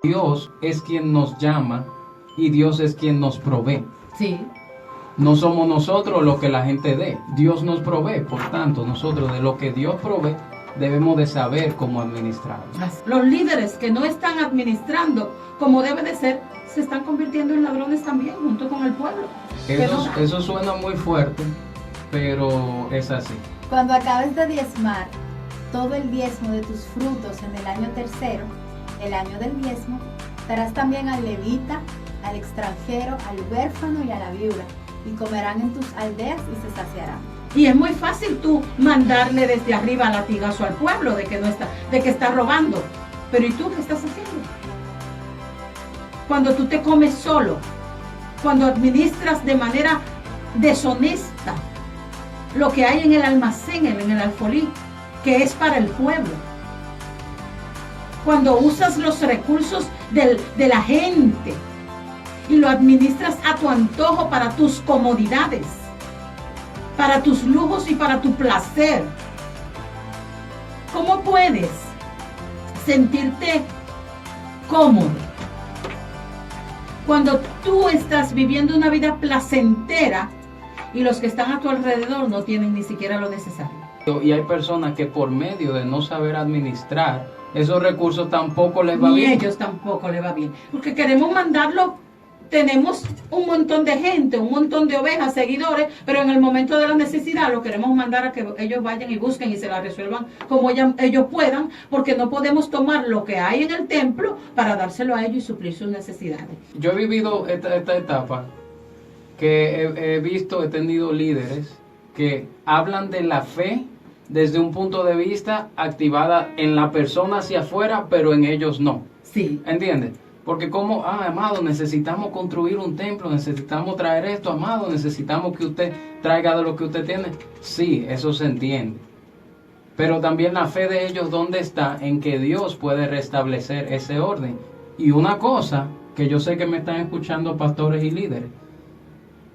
Dios es quien nos llama y Dios es quien nos provee. Sí. No somos nosotros lo que la gente dé. Dios nos provee. Por tanto, nosotros de lo que Dios provee debemos de saber cómo administrarlo. Los líderes que no están administrando como debe de ser, se están convirtiendo en ladrones también, junto con el pueblo. Eso suena muy fuerte, pero es así. Cuando acabes de diezmar todo el diezmo de tus frutos en el año tercero, el año del diezmo, darás también al levita, al extranjero, al huérfano y a la viuda, y comerán en tus aldeas y se saciarán. Y es muy fácil tú mandarle desde arriba latigazo al pueblo de que está robando. Pero ¿y tú qué estás haciendo? Cuando tú te comes solo, cuando administras de manera deshonesta lo que hay en el almacén, en el alfolí, que es para el pueblo. Cuando usas los recursos de la gente y lo administras a tu antojo para tus comodidades, para tus lujos y para tu placer. ¿Cómo puedes sentirte cómodo cuando tú estás viviendo una vida placentera y los que están a tu alrededor no tienen ni siquiera lo necesario? Y hay personas que por medio de no saber administrar esos recursos tampoco les va Ni bien. ellos tampoco les va bien. Porque queremos mandarlo, tenemos un montón de gente, un montón de ovejas, seguidores, pero en el momento de la necesidad lo queremos mandar a que ellos vayan y busquen y se la resuelvan como ellos puedan, porque no podemos tomar lo que hay en el templo para dárselo a ellos y suplir sus necesidades. Yo he vivido esta etapa que he tenido líderes que hablan de la fe desde un punto de vista activada en la persona hacia afuera, pero en ellos no. Sí. ¿Entiendes? Porque como, amado, necesitamos construir un templo, necesitamos traer esto, amado, necesitamos que usted traiga de lo que usted tiene. Sí, eso se entiende. Pero también la fe de ellos, ¿dónde está? En que Dios puede restablecer ese orden. Y una cosa que yo sé que me están escuchando pastores y líderes.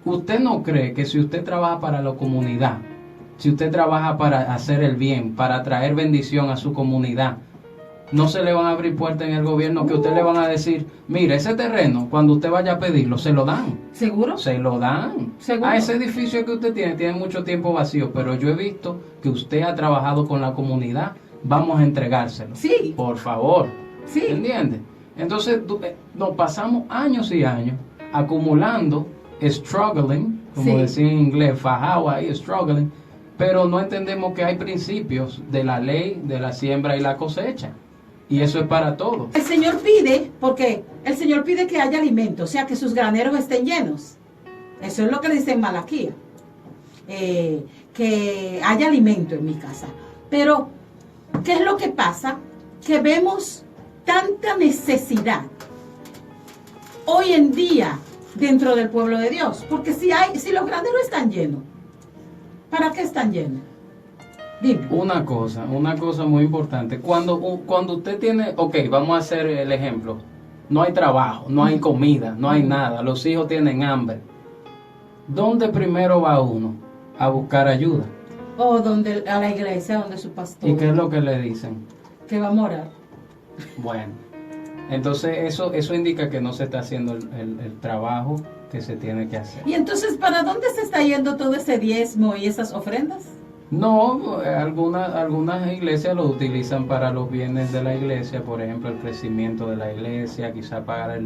¿Usted no cree que si usted trabaja para la comunidad, si usted trabaja para hacer el bien, para traer bendición a su comunidad, no se le van a abrir puertas en el gobierno que usted le van a decir, mire, ese terreno, cuando usted vaya a pedirlo, se lo dan? ¿Seguro? Se lo dan. ¿Seguro? A ese edificio que usted tiene mucho tiempo vacío, pero yo he visto que usted ha trabajado con la comunidad, vamos a entregárselo. Sí. Por favor. Sí. ¿Entiende? Entonces, nos pasamos años y años acumulando, struggling, como Sí. decía en inglés, fajado ahí, struggling, pero no entendemos que hay principios de la ley, de la siembra y la cosecha. Y eso es para todos. El Señor pide, porque el Señor pide que haya alimento, o sea, que sus graneros estén llenos. Eso es lo que le dice en Malaquía. Que haya alimento en mi casa. Pero, ¿qué es lo que pasa? Que vemos tanta necesidad hoy en día dentro del pueblo de Dios. Porque si los graneros están llenos, ¿para qué están llenos? Dime. Una cosa muy importante. Cuando usted tiene, ok, vamos a hacer el ejemplo. No hay trabajo, no hay comida, no hay nada. Los hijos tienen hambre. ¿Dónde primero va uno? A buscar ayuda. O a la iglesia, donde su pastor. ¿Y qué es lo que le dicen? Que va a morar. Bueno, entonces eso indica que no se está haciendo el trabajo que se tiene que hacer. Y entonces, ¿para dónde se está yendo todo ese diezmo y esas ofrendas? No, algunas iglesias lo utilizan para los bienes de la iglesia, por ejemplo, el crecimiento de la iglesia, quizá pagar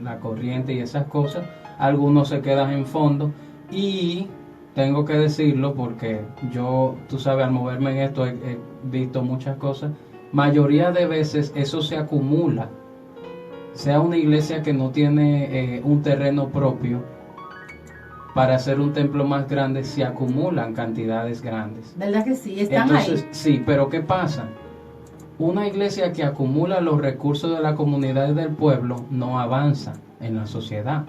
la corriente y esas cosas. Algunos se quedan en fondo y tengo que decirlo porque yo, tú sabes, al moverme en esto he visto muchas cosas. Mayoría de veces eso se acumula, sea una iglesia que no tiene un terreno propio, para hacer un templo más grande se acumulan cantidades grandes. ¿Verdad que sí? Están Entonces, ahí. sí, pero ¿qué pasa? Una iglesia que acumula los recursos de la comunidad y del pueblo no avanza en la sociedad.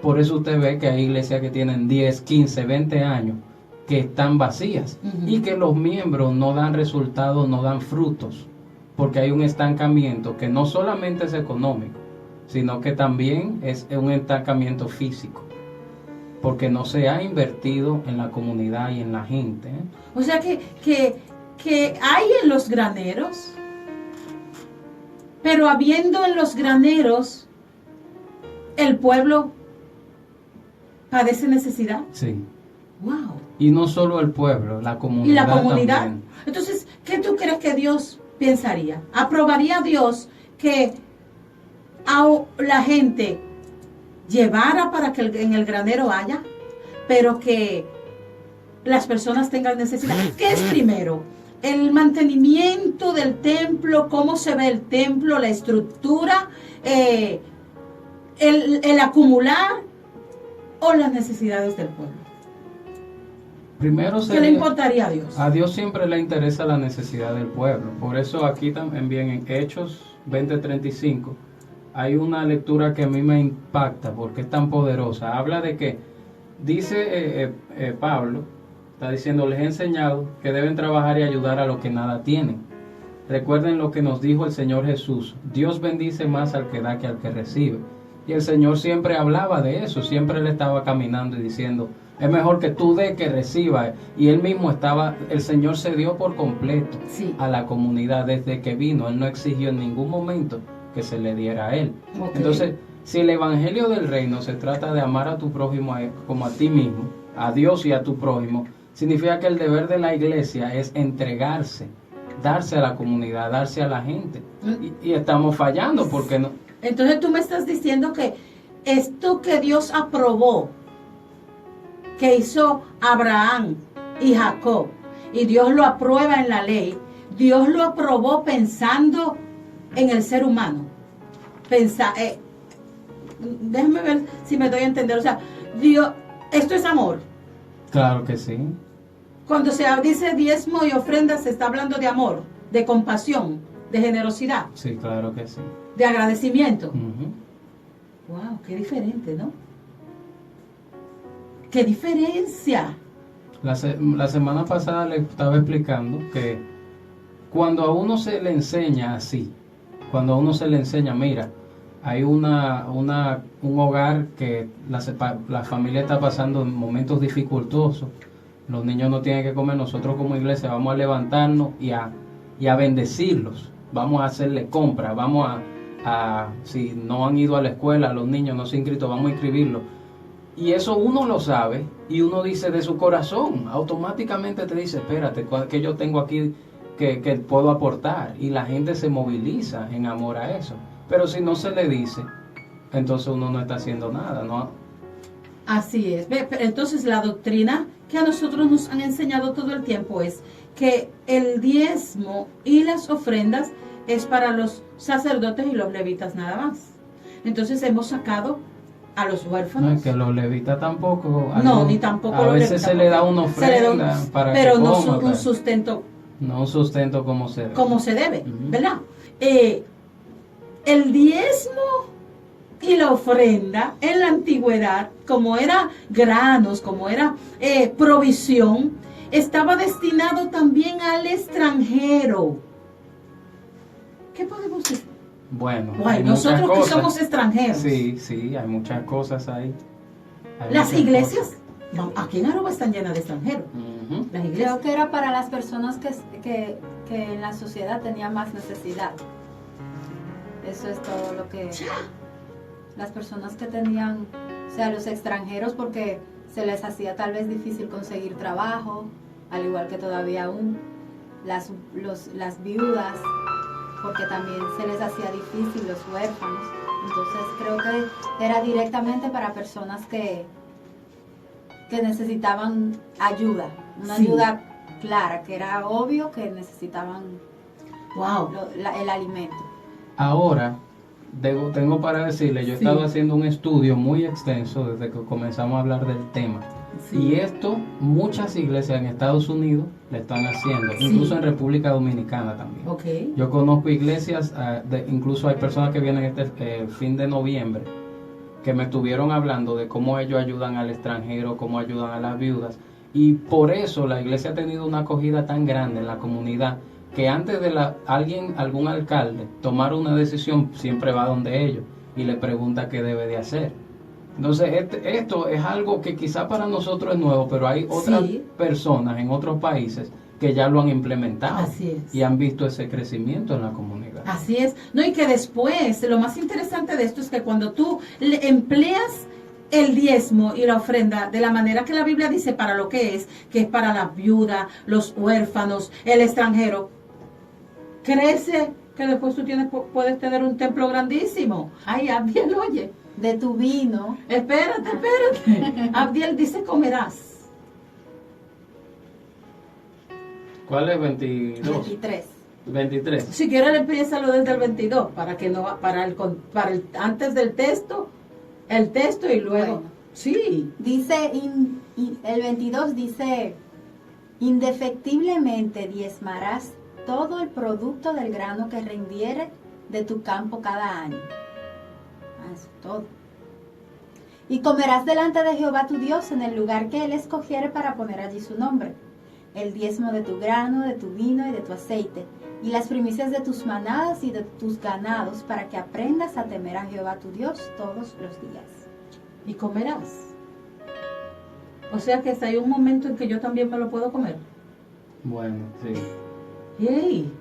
Por eso usted ve que hay iglesias que tienen 10, 15, 20 años que están vacías y que los miembros no dan resultados, no dan frutos, porque hay un estancamiento que no solamente es económico, sino que también es un estancamiento físico, porque no se ha invertido en la comunidad y en la gente. O sea que hay en los graneros Pero habiendo en los graneros, el pueblo padece necesidad. Sí. Wow. Y no solo el pueblo, la comunidad. Y la comunidad. También. Entonces, ¿qué tú crees que Dios pensaría? ¿Aprobaría Dios que a la gente llevara para que en el granero haya, pero que las personas tengan necesidad? ¿Qué es primero? El mantenimiento del templo, cómo se ve el templo, la estructura, el acumular o las necesidades del pueblo. Primero ¿Qué le importaría a Dios? A Dios siempre le interesa la necesidad del pueblo. Por eso aquí también en Hechos 20:35 hay una lectura que a mí me impacta porque es tan poderosa. Habla de que, dice Pablo, está diciendo, les he enseñado que deben trabajar y ayudar a los que nada tienen. Recuerden lo que nos dijo el Señor Jesús. Dios bendice más al que da que al que recibe. Y el Señor siempre hablaba de eso. Siempre le estaba caminando y diciendo, es mejor que tú dé que reciba. Y él mismo el Señor se dio por completo Sí. a la comunidad desde que vino. Él no exigió en ningún momento que se le diera a él. Ok. Entonces, si el evangelio del reino se trata de amar a tu prójimo como a ti mismo, a Dios y a tu prójimo, significa que el deber de la iglesia es entregarse, darse a la comunidad, darse a la gente. Y estamos fallando porque no. Entonces tú me estás diciendo que esto que Dios aprobó, que hizo Abraham y Jacob, y Dios lo aprueba en la ley, Dios lo aprobó pensando en el ser humano. Déjame ver si me doy a entender. O sea, Dios, esto es amor. Claro que sí. Cuando se dice diezmo y ofrenda, se está hablando de amor, de compasión, de generosidad, Sí, claro que sí. de agradecimiento. Ujú. Wow, qué diferente, ¿no? ¡Qué diferencia! La semana pasada le estaba explicando que cuando a uno se le enseña así, cuando a uno se le enseña, mira, hay un hogar que la familia está pasando momentos dificultosos, los niños no tienen que comer, nosotros como iglesia vamos a levantarnos y a bendecirlos, vamos a hacerle compras, vamos si no han ido a la escuela, los niños no se han inscrito, vamos a inscribirlos. Y eso uno lo sabe y uno dice de su corazón, automáticamente te dice, espérate, ¿qué yo tengo aquí que puedo aportar? Y la gente se moviliza en amor a eso. Pero si no se le dice, entonces uno no está haciendo nada, ¿no? Así es. Entonces la doctrina que a nosotros nos han enseñado todo el tiempo es que el diezmo y las ofrendas es para los sacerdotes y los levitas nada más. Entonces hemos sacado a los huérfanos. No, es que los levitas tampoco. No, ni tampoco a los veces levitas se le da tampoco. una Se le da ofrenda para pero que no coma, un claro. sustento No un sustento como se debe. como se debe, Ujú. ¿verdad? El diezmo y la ofrenda en la antigüedad, como era granos, como era provisión, estaba destinado también al extranjero. ¿Qué podemos decir? Bueno, Guay, hay muchas nosotros que cosas. somos extranjeros. Sí, hay muchas cosas ahí. Hay Las muchas iglesias, aquí en Aruba están llenas de extranjeros. cosas. Ujú. Las iglesias. Creo que era para las personas que en la sociedad tenían más necesidad. Eso es todo lo que... Las personas que tenían, o sea, los extranjeros, porque se les hacía tal vez difícil conseguir trabajo, al igual que todavía aún las viudas, porque también se les hacía difícil, los huérfanos. Entonces creo que era directamente para personas que necesitaban ayuda, una Sí. ayuda clara, que era obvio que necesitaban Wow. el alimento. Ahora, tengo para decirle, yo he Sí. estado haciendo un estudio muy extenso desde que comenzamos a hablar del tema. Sí. Y esto muchas iglesias en Estados Unidos le están haciendo, Sí. incluso en República Dominicana también. Ok. Yo conozco iglesias, incluso hay personas que vienen este fin de noviembre, que me estuvieron hablando de cómo ellos ayudan al extranjero, cómo ayudan a las viudas. Y por eso la iglesia ha tenido una acogida tan grande en la comunidad, que antes de algún alcalde tomar una decisión, siempre va donde ellos y le pregunta qué debe de hacer. Entonces, esto es algo que quizá para nosotros es nuevo, pero hay otras Sí. personas en otros países que ya lo han implementado. Así es. Y han visto ese crecimiento en la comunidad. Así es. No, y que después, lo más interesante de esto es que cuando tú le empleas el diezmo y la ofrenda de la manera que la Biblia dice para lo que es para la viuda, los huérfanos, el extranjero, crece que después tú puedes tener un templo grandísimo. Ay, Abdiel, oye. De tu vino. Espérate. Abdiel dice comerás. ¿Cuál es 22? 23. 23. Si quieres empiézalo desde el 22 para que no para el antes del texto, el texto y luego. Bueno. Sí. Dice, el 22 dice, indefectiblemente diezmarás todo el producto del grano que rindiere de tu campo cada año. Eso todo. Y comerás delante de Jehová tu Dios en el lugar que él escogiere para poner allí su nombre. El diezmo de tu grano, de tu vino y de tu aceite, y las primicias de tus manadas y de tus ganados, para que aprendas a temer a Jehová tu Dios todos los días. Y comerás. O sea que hasta hay un momento en que yo también me lo puedo comer. Bueno, sí. ¡Yay!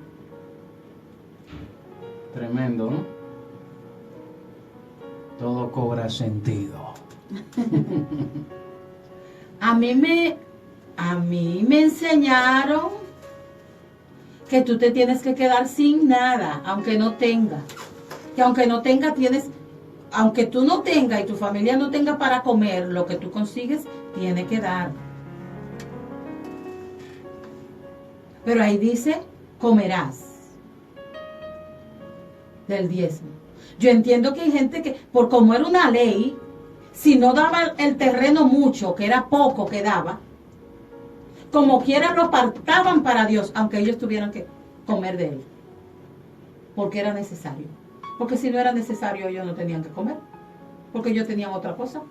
Tremendo, ¿no? Todo cobra sentido. A mí me enseñaron que tú te tienes que quedar sin nada, aunque no tenga. Que aunque no tenga, aunque tú no tengas y tu familia no tenga para comer, lo que tú consigues, tiene que dar. Pero ahí dice, comerás del diezmo. Yo entiendo que hay gente que, por como era una ley, si no daba el terreno mucho, que era poco que daba, como quiera lo apartaban para Dios, aunque ellos tuvieran que comer de él. Porque era necesario. Porque si no era necesario, ellos no tenían que comer. Porque ellos tenían otra cosa.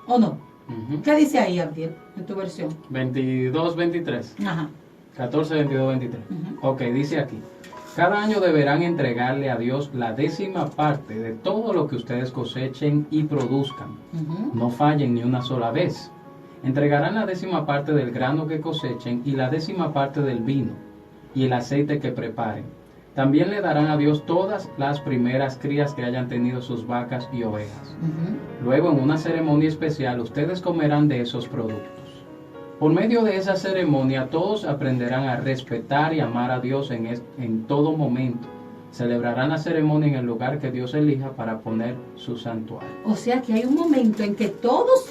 ¿O no? Ujú. ¿Qué dice ahí, Abdiel, en tu versión? 22, 23. Ajá. 14, 22, 23. Ujú. Ok, dice aquí. Cada año deberán entregarle a Dios la 10ª parte de todo lo que ustedes cosechen y produzcan. Ujú. No fallen ni una sola vez. Entregarán la 10ª parte del grano que cosechen y la 10ª parte del vino y el aceite que preparen. También le darán a Dios todas las primeras crías que hayan tenido sus vacas y ovejas. Ujú. Luego, en una ceremonia especial, ustedes comerán de esos productos. Por medio de esa ceremonia, todos aprenderán a respetar y amar a Dios en todo momento. Celebrarán la ceremonia en el lugar que Dios elija para poner su santuario. O sea que hay un momento en que todos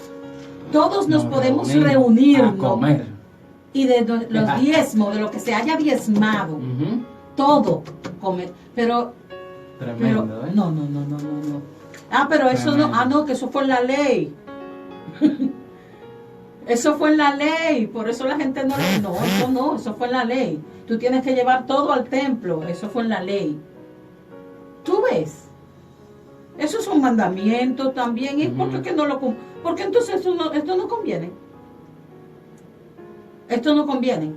nos podemos reunimos reunir, a ¿no? comer. Y de los diezmos, de lo que se haya diezmado, Ujú. todo comer. Pero Tremendo, ¿eh? no. Pero eso Tremendo. no, que eso fue en la ley. Eso fue en la ley, por eso la gente eso fue en la ley. Tú tienes que llevar todo al templo, eso fue en la ley. ¿Tú ves? Eso es un mandamiento también. ¿Y por qué no lo porque entonces esto no conviene? Esto no conviene.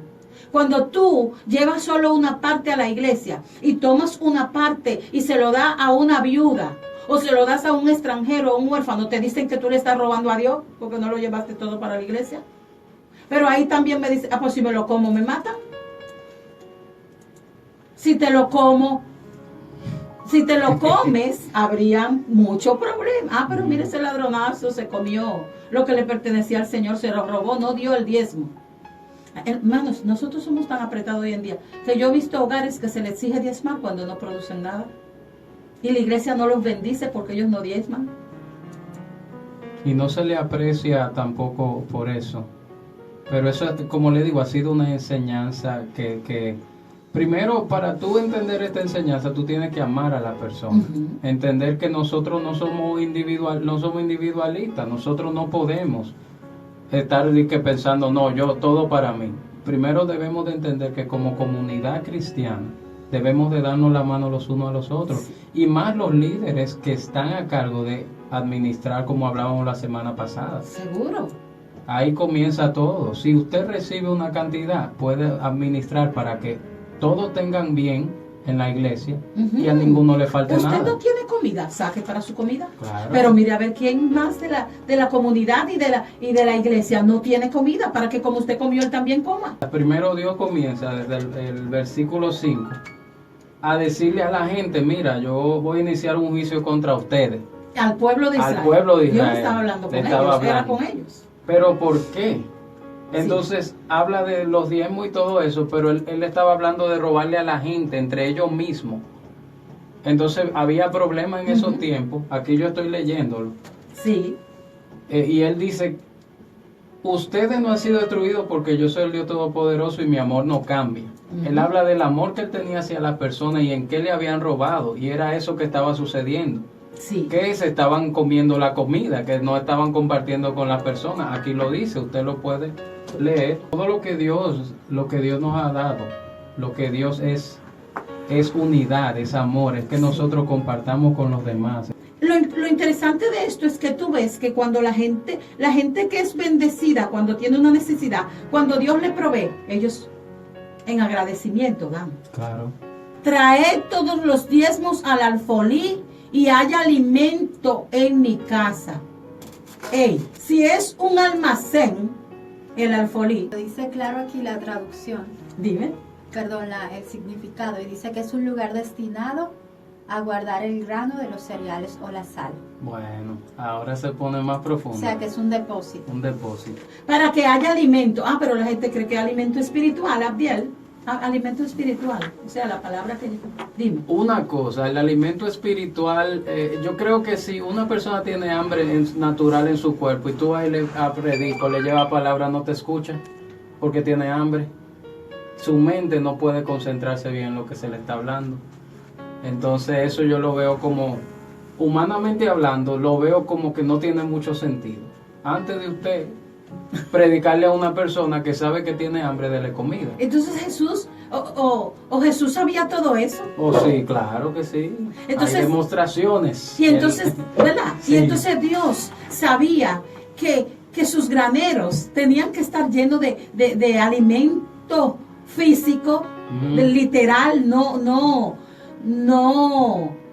Cuando tú llevas solo una parte a la iglesia y tomas una parte y se lo da a una viuda o se lo das a un extranjero o un huérfano, te dicen que tú le estás robando a Dios porque no lo llevaste todo para la iglesia. Pero ahí también me dicen, pues si me lo como, me matan. Si te lo comes, habría mucho problema. Pero mire, ese ladronazo se comió lo que le pertenecía al Señor, se lo robó, no dio el diezmo. Hermanos, nosotros somos tan apretados hoy en día que yo he visto hogares que se les exige diezmar cuando no producen nada. Y la iglesia no los bendice porque ellos no diezman. Y no se le aprecia tampoco por eso. Pero eso, como le digo, ha sido una enseñanza que primero, para tú entender esta enseñanza, tú tienes que amar a la persona. Ujú. Entender que nosotros no somos individualistas. Nosotros no podemos estar pensando, no, yo todo para mí. Primero debemos de entender que como comunidad cristiana debemos de darnos la mano los unos a los otros. Y más los líderes que están a cargo de administrar, como hablábamos la semana pasada. Seguro. Ahí comienza todo. Si usted recibe una cantidad, puede administrar para que todos tengan bien en la iglesia Ujú. y a ninguno le falte Usted nada. no tiene comida, saque para su comida. Claro. Pero mire a ver quién más de la comunidad y de la iglesia no tiene comida para que como usted comió él también coma. Primero Dios comienza desde el versículo 5 a decirle a la gente, mira, yo voy a iniciar un juicio contra ustedes. Al pueblo de Al Israel. pueblo de Dios Israel. estaba hablando Le con estaba ellos, era hablando. con ellos. ¿Pero por qué? Entonces habla de los diezmos y todo eso, pero él estaba hablando de robarle a la gente entre ellos mismos. Entonces había problemas en esos Ujú. tiempos. Aquí yo estoy leyéndolo. Sí. Y él dice, ustedes no han sido destruidos porque yo soy el Dios Todopoderoso y mi amor no cambia. Ujú. Él habla del amor que él tenía hacia las personas y en qué le habían robado. Y era eso que estaba sucediendo. Sí. Que se estaban comiendo la comida, que no estaban compartiendo con las personas. Aquí lo dice, usted lo puede leer. Todo lo que Dios nos ha dado, lo que Dios es unidad, es amor, es que nosotros compartamos con los demás. Lo interesante de esto es que tú ves que cuando la gente que es bendecida, cuando tiene una necesidad, cuando Dios le provee, ellos en agradecimiento dan. Claro. Traed todos los diezmos al alfolí y haya alimento en mi casa. Ey, si es un almacén, el alfolí, Lo dice claro aquí la traducción, dime. perdón, el significado, y dice que es un lugar destinado a guardar el grano de los cereales o la sal. Bueno, ahora se pone más O profundo. sea que es un depósito. Un depósito. Para que haya alimento. Ah, pero la gente cree que alimento espiritual, Abdiel. Alimento espiritual. O sea, la palabra que... Dime. Una cosa, el alimento espiritual, yo creo que si una persona tiene hambre natural en su cuerpo y tú vas y le predico, le lleva palabra, no te escucha porque tiene hambre, su mente no puede concentrarse bien en lo que se le está hablando. Entonces eso yo lo veo como, humanamente hablando, lo veo como que no tiene mucho sentido. Antes de usted predicarle a una persona que sabe que tiene hambre, dele comida. Entonces Jesús, o Jesús sabía todo eso. Oh, sí, claro que sí. Entonces- hay demostraciones. Y entonces, ¿verdad? Sí. Y entonces Dios sabía que sus graneros tenían que estar llenos de alimento físico, Ujú. literal, no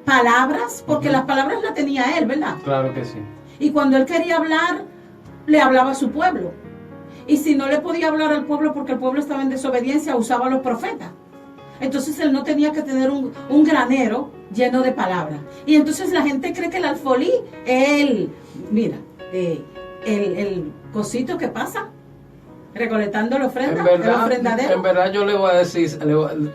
palabras, porque Ujú. las palabras las tenía él, ¿verdad? Claro que sí. Y cuando él quería hablar, le hablaba a su pueblo. Y si no le podía hablar al pueblo porque el pueblo estaba en desobediencia, usaba a los profetas. Entonces él no tenía que tener un granero lleno de palabras. Y entonces la gente cree que el alfolí, mira, el cosito que pasa, recolectando la ofrenda, el ofrendadero. En verdad yo le voy a decir,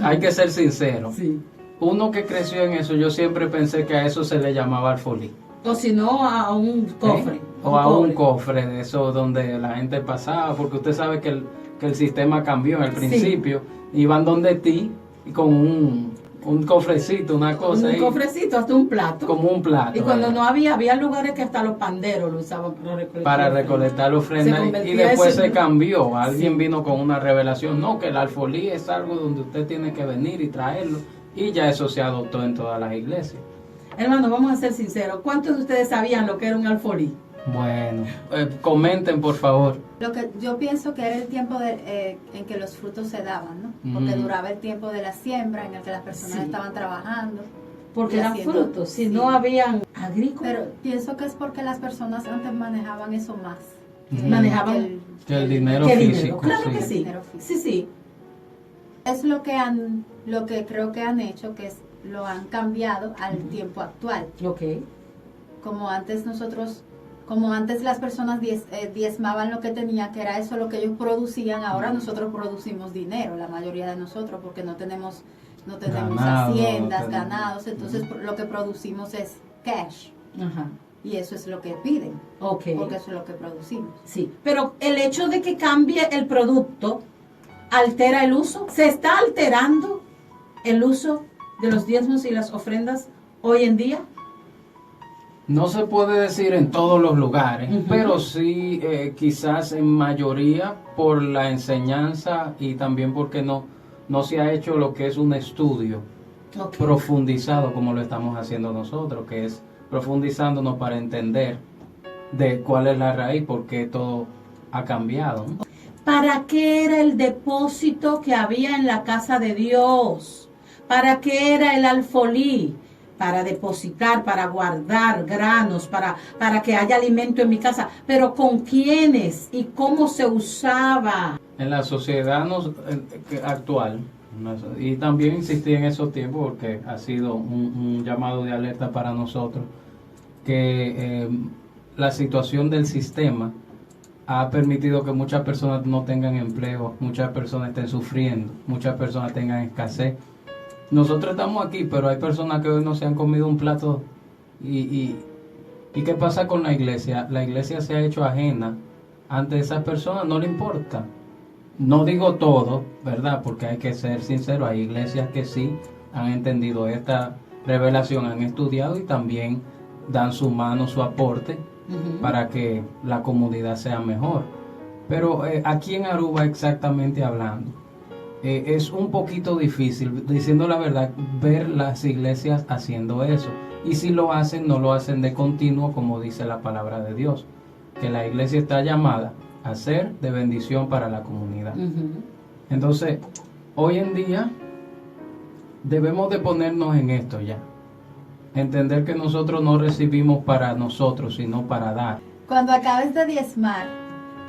hay que ser sincero. Sí. Uno que creció en eso, yo siempre pensé que a eso se le llamaba alfolí. O si no, a un cofre. ¿Eh? O a un cofre de eso donde la gente pasaba, porque usted sabe que el sistema cambió al principio. Iban donde ti y con un cofrecito, una cosa Un ahí, cofrecito, hasta un plato. como un plato. Y cuando ¿verdad? no había lugares que hasta los panderos lo usaban Para recolectar la ofrenda Se y convertía después eso se en- cambió. Alguien Sí. vino con una revelación, no, que el alfolí es algo donde usted tiene que venir y traerlo, y ya eso se adoptó en todas las iglesias. Hermano, vamos a ser sinceros. ¿Cuántos de ustedes sabían lo que era un alfolí? Bueno, comenten por favor. Lo que yo pienso que era el tiempo en que los frutos se daban, ¿no? Porque Ujú. duraba el tiempo de la siembra en el que las personas Sí. estaban trabajando. Porque Y eran haciendo- frutos, si sí. no habían agrícolas. Pero pienso que es porque las personas antes manejaban eso más. Ujú. Manejaban Que el dinero ¿Qué físico. dinero? Claro sí. que sí. Dinero físico. Sí, sí. Es lo que creo que han hecho, lo han cambiado al tiempo actual. Ok. Como antes las personas diezmaban lo que tenían, que era eso lo que ellos producían, ahora nosotros producimos dinero, la mayoría de nosotros, porque no tenemos Ganado, haciendas, tenemos- ganados, entonces lo que producimos es cash, Ajá. y eso es lo que piden, Ok. porque eso es lo que producimos. Sí. Pero el hecho de que cambie el producto altera el uso. ¿Se está alterando el uso de los diezmos y las ofrendas hoy en día? No se puede decir en todos los lugares, Ujú. pero sí quizás en mayoría por la enseñanza y también porque no se ha hecho lo que es un estudio Ok. profundizado como lo estamos haciendo nosotros, que es profundizándonos para entender de cuál es la raíz, por qué todo ha cambiado, ¿no? ¿Para qué era el depósito que había en la casa de Dios? ¿Para qué era el alfolí? Para depositar, para guardar granos, para que haya alimento en mi casa. Pero ¿con quiénes y cómo se usaba? En la sociedad actual, y también insistí en esos tiempos porque ha sido un llamado de alerta para nosotros, que la situación del sistema ha permitido que muchas personas no tengan empleo, muchas personas estén sufriendo, muchas personas tengan escasez. Nosotros estamos aquí, pero hay personas que hoy no se han comido un plato. ¿Y qué pasa con la iglesia? La iglesia se ha hecho ajena ante esas personas, no le importa. No digo todo, ¿verdad? Porque hay que ser sincero, hay iglesias que sí han entendido esta revelación, han estudiado y también dan su mano, su aporte para que la comunidad sea mejor. Pero aquí en Aruba exactamente hablando, es un poquito difícil, diciendo la verdad, ver las iglesias haciendo eso. Y si lo hacen, no lo hacen de continuo, como dice la palabra de Dios, que la iglesia está llamada a ser de bendición para la comunidad. Entonces, hoy en día debemos de ponernos en esto ya. Entender que nosotros no recibimos para nosotros, sino para dar. Cuando acabes de diezmar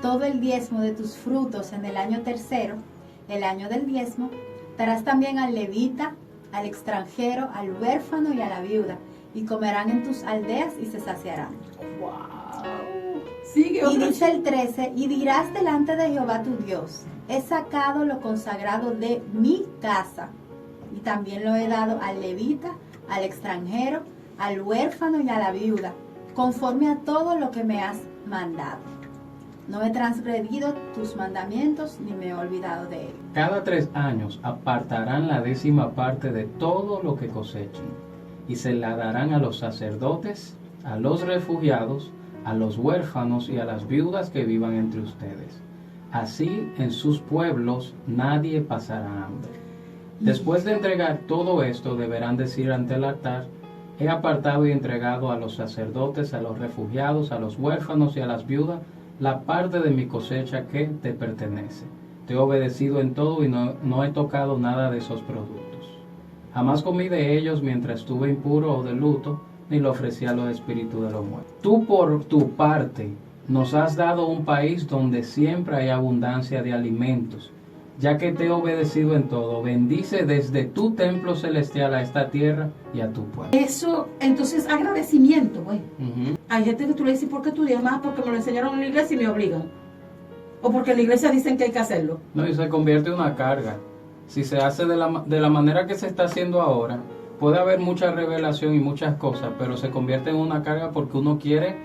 todo el diezmo de tus frutos en el año tercero, el año del diezmo, darás también al levita, al extranjero, al huérfano y a la viuda, y comerán en tus aldeas y se saciarán. ¡Wow! Sigue Y dice el 13, y dirás delante de Jehová tu Dios, he sacado lo consagrado de mi casa, y también lo he dado al levita, al extranjero, al huérfano y a la viuda, conforme a todo lo que me has mandado. No he transgredido tus mandamientos, ni me he olvidado de él. Cada 3 años apartarán la 10ª parte de todo lo que cosechen, y se la darán a los sacerdotes, a los refugiados, a los huérfanos y a las viudas que vivan entre ustedes. Así en sus pueblos nadie pasará hambre. Después de entregar todo esto, deberán decir ante el altar, he apartado y entregado a los sacerdotes, a los refugiados, a los huérfanos y a las viudas, la parte de mi cosecha que te pertenece. Te he obedecido en todo y no he tocado nada de esos productos. Jamás comí de ellos mientras estuve impuro o de luto, ni lo ofrecí a los espíritus de los muertos. Tú por tu parte nos has dado un país donde siempre hay abundancia de alimentos. Ya que te he obedecido en todo, bendice desde tu templo celestial a esta tierra y a tu pueblo. Eso, entonces, agradecimiento, güey. Hay gente que tú le dices, ¿por qué tú diezmas? Porque me lo enseñaron en la iglesia y me obligan. O porque en la iglesia dicen que hay que hacerlo. No, y se convierte en una carga. Si se hace de la manera que se está haciendo ahora, puede haber mucha revelación y muchas cosas, pero se convierte en una carga porque uno quiere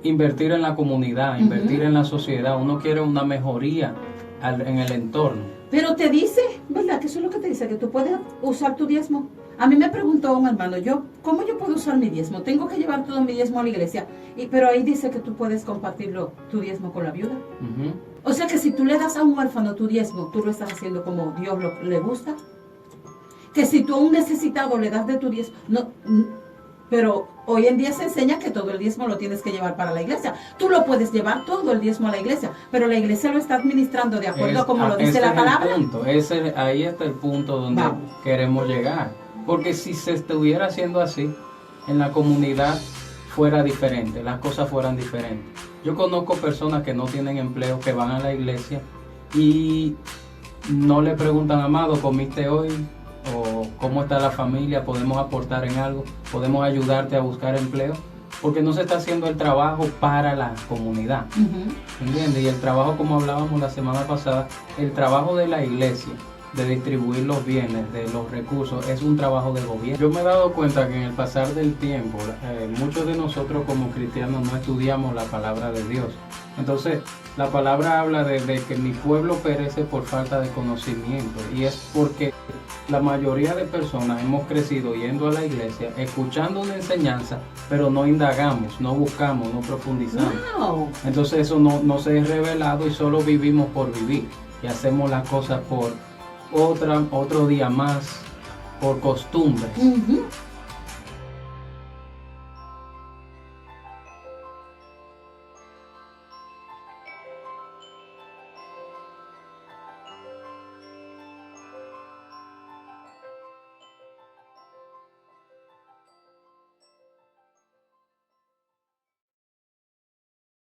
invertir en la comunidad, invertir en la sociedad, uno quiere una mejoría en el entorno. Pero te dice, ¿verdad? Que eso es lo que te dice, que tú puedes usar tu diezmo. A mí me preguntó un hermano, ¿cómo yo puedo usar mi diezmo? Tengo que llevar todo mi diezmo a la iglesia. Pero ahí dice que tú puedes compartirlo, tu diezmo con la viuda. O sea que si tú le das a un huérfano tu diezmo, tú lo estás haciendo como Dios le gusta. Que si tú a un necesitado le das de tu diezmo, pero hoy en día se enseña que todo el diezmo lo tienes que llevar para la iglesia. Tú lo puedes llevar todo el diezmo a la iglesia, pero la iglesia lo está administrando de acuerdo a como lo dice la palabra. Ahí está el punto donde queremos llegar. Porque si se estuviera haciendo así, en la comunidad fuera diferente, las cosas fueran diferentes. Yo conozco personas que no tienen empleo, que van a la iglesia y no le preguntan, amado, ¿comiste hoy? O ¿cómo está la familia? ¿Podemos aportar en algo? ¿Podemos ayudarte a buscar empleo? Porque no se está haciendo el trabajo para la comunidad. ¿Entiendes? Y el trabajo, como hablábamos la semana pasada, el trabajo de la iglesia, de distribuir los bienes, de los recursos, es un trabajo del gobierno. Yo me he dado cuenta que en el pasar del tiempo, muchos de nosotros como cristianos no estudiamos la palabra de Dios. Entonces, la palabra habla de que mi pueblo perece por falta de conocimiento, y es porque la mayoría de personas hemos crecido yendo a la iglesia, escuchando una enseñanza, pero no indagamos, no buscamos, no profundizamos. Entonces eso no se es revelado y solo vivimos por vivir y hacemos las cosas por otro día más, por costumbres.